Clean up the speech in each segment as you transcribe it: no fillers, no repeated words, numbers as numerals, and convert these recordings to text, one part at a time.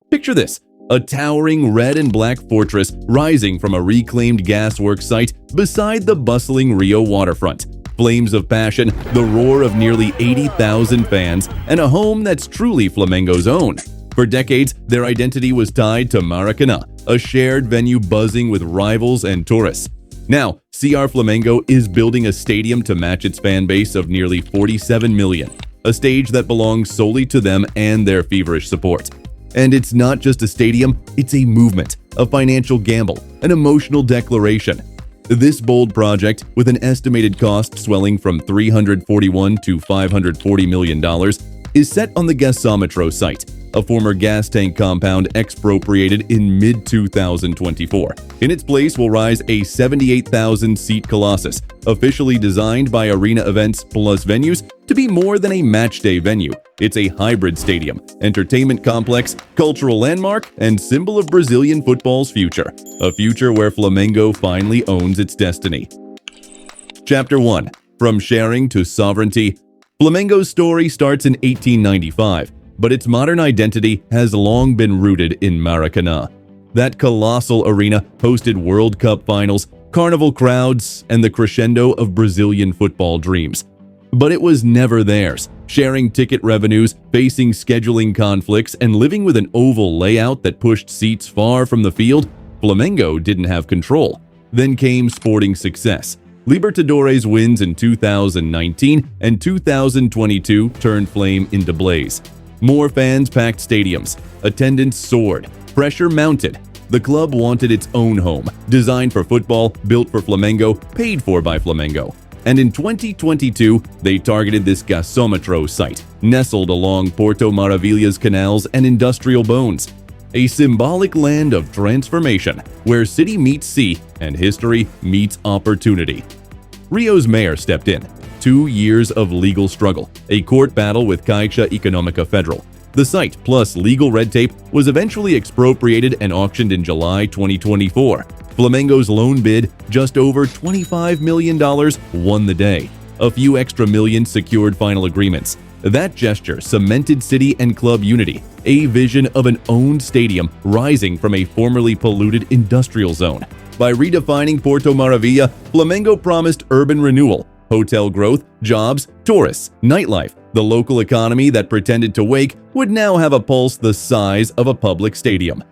Picture this: a towering red and black fortress rising from a reclaimed gasworks site beside the bustling Rio waterfront. Flames of passion, the roar of nearly 80,000 fans, and a home that's truly Flamengo's own. For decades, their identity was tied to Maracanã, a shared venue buzzing with rivals and tourists. Now, CR Flamengo is building a stadium to match its fan base of nearly 47 million, a stage that belongs solely to them and their feverish support. And it's not just a stadium, it's a movement, a financial gamble, an emotional declaration. This bold project, with an estimated cost swelling from $341 to $540 million, is set on the Gasômetro site, a former gas tank compound expropriated in mid-2024. In its place will rise a 78,000-seat colossus, officially designed by Arena Events Plus Venues to be more than a matchday venue. It's a hybrid stadium, entertainment complex, cultural landmark, and symbol of Brazilian football's future. A future where Flamengo finally owns its destiny. Chapter 1. From sharing to sovereignty. Flamengo's story starts in 1895. But its modern identity has long been rooted in Maracanã. That colossal arena hosted World Cup finals, carnival crowds, and the crescendo of Brazilian football dreams. But it was never theirs. Sharing ticket revenues, facing scheduling conflicts, and living with an oval layout that pushed seats far from the field, Flamengo didn't have control. Then came sporting success. Libertadores wins in 2019 and 2022 turned flame into blaze. More fans packed stadiums, attendance soared, pressure mounted. The club wanted its own home, designed for football, built for Flamengo, paid for by Flamengo. And in 2022, they targeted this Gasômetro site, nestled along Porto Maravilha's canals and industrial bones. A symbolic land of transformation, where city meets sea and history meets opportunity. Rio's mayor stepped in. 2 years of legal struggle, a court battle with Caixa Econômica Federal. The site, plus legal red tape, was eventually expropriated and auctioned in July 2024. Flamengo's lone bid, just over $25 million, won the day. A few extra millions secured final agreements. That gesture cemented city and club unity, a vision of an owned stadium rising from a formerly polluted industrial zone. By redefining Porto Maravilha, Flamengo promised urban renewal, hotel growth, jobs, tourists, nightlife. The local economy that pretended to wake would now have a pulse the size of a public stadium.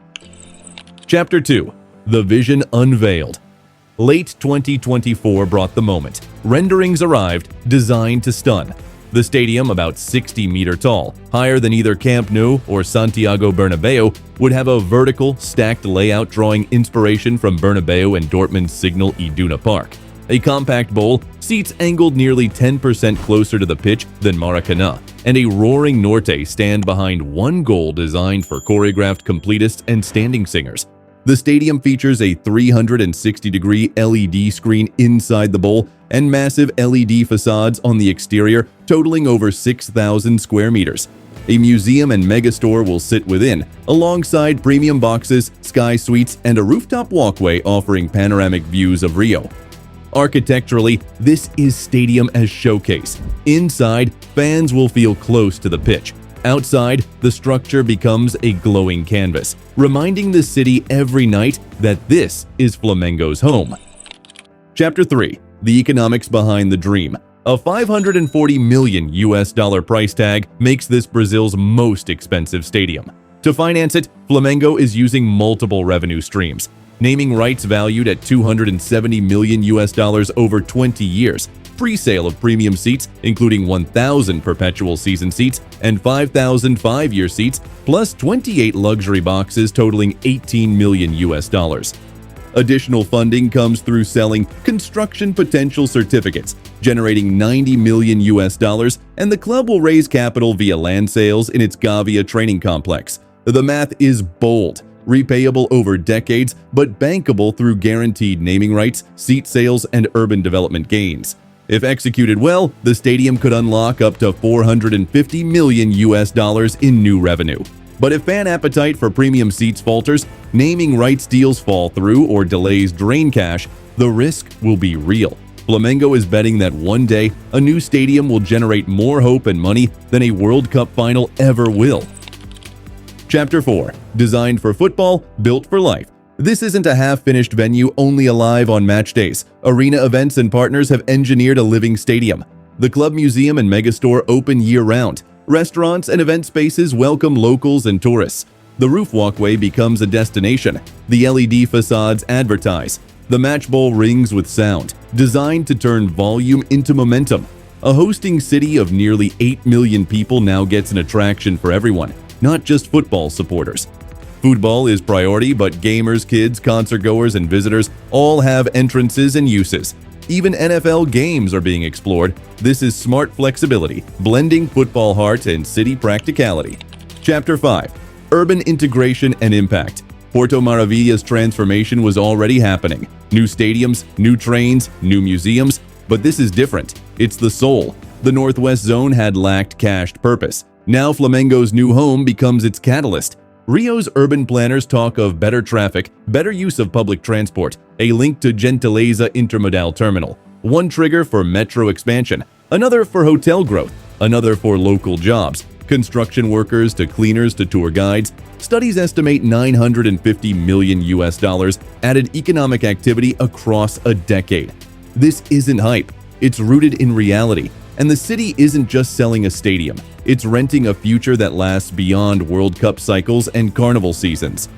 Chapter 2. The Vision Unveiled. Late 2024 brought the moment. Renderings arrived, designed to stun. The stadium, about 60 meters tall, higher than either Camp Nou or Santiago Bernabéu, would have a vertical, stacked layout drawing inspiration from Bernabéu and Dortmund's Signal Iduna Park. A compact bowl, seats angled nearly 10% closer to the pitch than Maracanã, and a roaring Norte stand behind one goal designed for choreographed completists and standing singers. The stadium features a 360-degree LED screen inside the bowl and massive LED facades on the exterior totaling over 6,000 square meters. A museum and megastore will sit within, alongside premium boxes, sky suites, and a rooftop walkway offering panoramic views of Rio. Architecturally, this is stadium as showcase. Inside, fans will feel close to the pitch. Outside, the structure becomes a glowing canvas, reminding the city every night that this is Flamengo's home. Chapter 3. The economics behind the dream. A $540 million price tag makes this Brazil's most expensive stadium. To finance it, Flamengo is using multiple revenue streams. Naming rights valued at $270 million over 20 years, pre-sale of premium seats, including 1,000 perpetual season seats and 5,000 5-year seats, plus 28 luxury boxes totaling $18 million. Additional funding comes through selling construction potential certificates, generating $90 million, and the club will raise capital via land sales in its Gávea training complex. The math is bold. Repayable over decades, but bankable through guaranteed naming rights, seat sales, and urban development gains. If executed well, the stadium could unlock up to $450 million in new revenue. But if fan appetite for premium seats falters, naming rights deals fall through, or delays drain cash, the risk will be real. Flamengo is betting that one day, a new stadium will generate more hope and money than a World Cup final ever will. Chapter 4. Designed for football, built for life. This isn't a half-finished venue only alive on match days. Arena Events and partners have engineered a living stadium. The club museum and megastore open year-round. Restaurants and event spaces welcome locals and tourists. The roof walkway becomes a destination. The LED facades advertise. The match bowl rings with sound, designed to turn volume into momentum. A hosting city of nearly 8 million people now gets an attraction for everyone, not just football supporters. Football is priority, but gamers, kids, concertgoers, and visitors all have entrances and uses. Even NFL games are being explored. This is smart flexibility, blending football heart and city practicality. Chapter 5. Urban integration and impact. Porto Maravilla's transformation was already happening. New stadiums, new trains, new museums, but this is different. It's the soul. The Northwest Zone had lacked cached purpose. Now Flamengo's new home becomes its catalyst. Rio's urban planners talk of better traffic, better use of public transport, a link to Gentileza Intermodal Terminal, one trigger for metro expansion, another for hotel growth, another for local jobs, construction workers to cleaners to tour guides. Studies estimate $950 million added economic activity across a decade. This isn't hype, it's rooted in reality. And the city isn't just selling a stadium, it's renting a future that lasts beyond World Cup cycles and carnival seasons.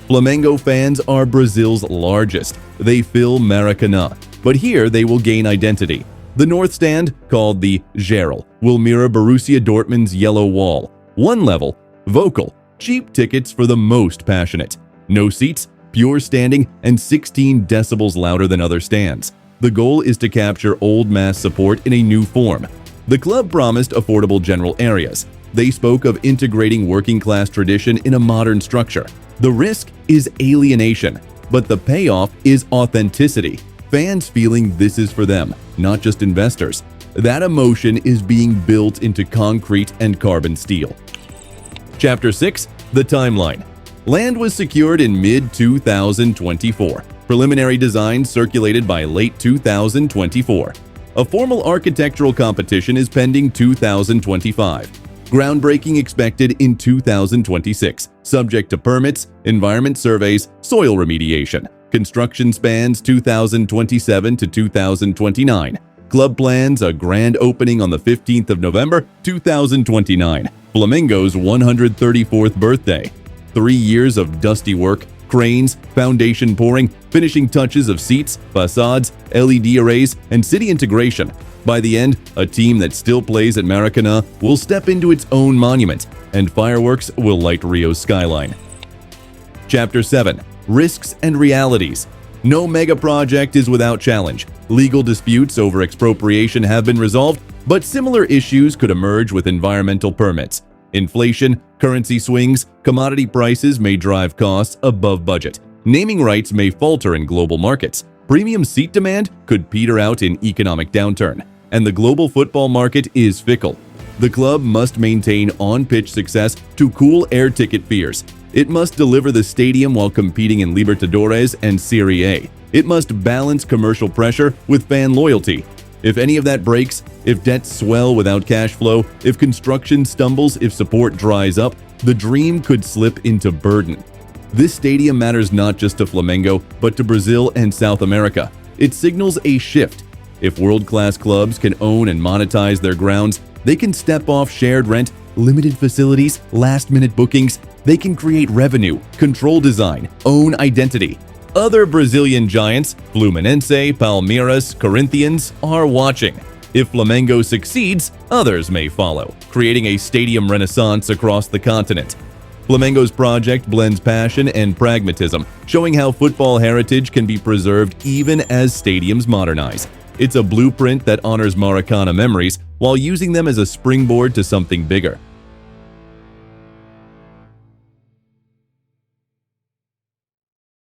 Flamengo fans are Brazil's largest. They fill Maracanã, but here they will gain identity. The North Stand, called the Gerald, will mirror Borussia Dortmund's Yellow Wall. One level, vocal, cheap tickets for the most passionate. No seats, pure standing, and 16 decibels louder than other stands. The goal is to capture old mass support in a new form. The club promised affordable general areas. They spoke of integrating working-class tradition in a modern structure. The risk is alienation, but the payoff is authenticity. Fans feeling this is for them, not just investors. That emotion is being built into concrete and carbon steel. Chapter 6. The timeline. Land was secured in mid-2024. Preliminary designs circulated by late 2024. A formal architectural competition is pending 2025. Groundbreaking expected in 2026, subject to permits, environment surveys, soil remediation. Construction spans 2027 to 2029. Club plans a grand opening on the 15th of November, 2029. Flamengo's 134th birthday. 3 years of dusty work, cranes, foundation pouring, finishing touches of seats, facades, LED arrays, and city integration. By the end, a team that still plays at Maracanã will step into its own monument, and fireworks will light Rio's skyline. Chapter 7. Risks and realities. No mega project is without challenge. Legal disputes over expropriation have been resolved, but similar issues could emerge with environmental permits. Inflation, currency swings, commodity prices may drive costs above budget. Naming rights may falter in global markets. Premium seat demand could peter out in economic downturn. And the global football market is fickle. The club must maintain on-pitch success to cool air ticket fears. It must deliver the stadium while competing in Libertadores and Serie A. It must balance commercial pressure with fan loyalty. If any of that breaks, if debts swell without cash flow, if construction stumbles, if support dries up, the dream could slip into burden. This stadium matters not just to Flamengo, but to Brazil and South America. It signals a shift. If world-class clubs can own and monetize their grounds, they can step off shared rent, limited facilities, last-minute bookings. They can create revenue, control design, own identity. Other Brazilian giants, Fluminense, Palmeiras, Corinthians, are watching. If Flamengo succeeds, others may follow, creating a stadium renaissance across the continent. Flamengo's project blends passion and pragmatism, showing how football heritage can be preserved even as stadiums modernize. It's a blueprint that honors Maracanã memories while using them as a springboard to something bigger.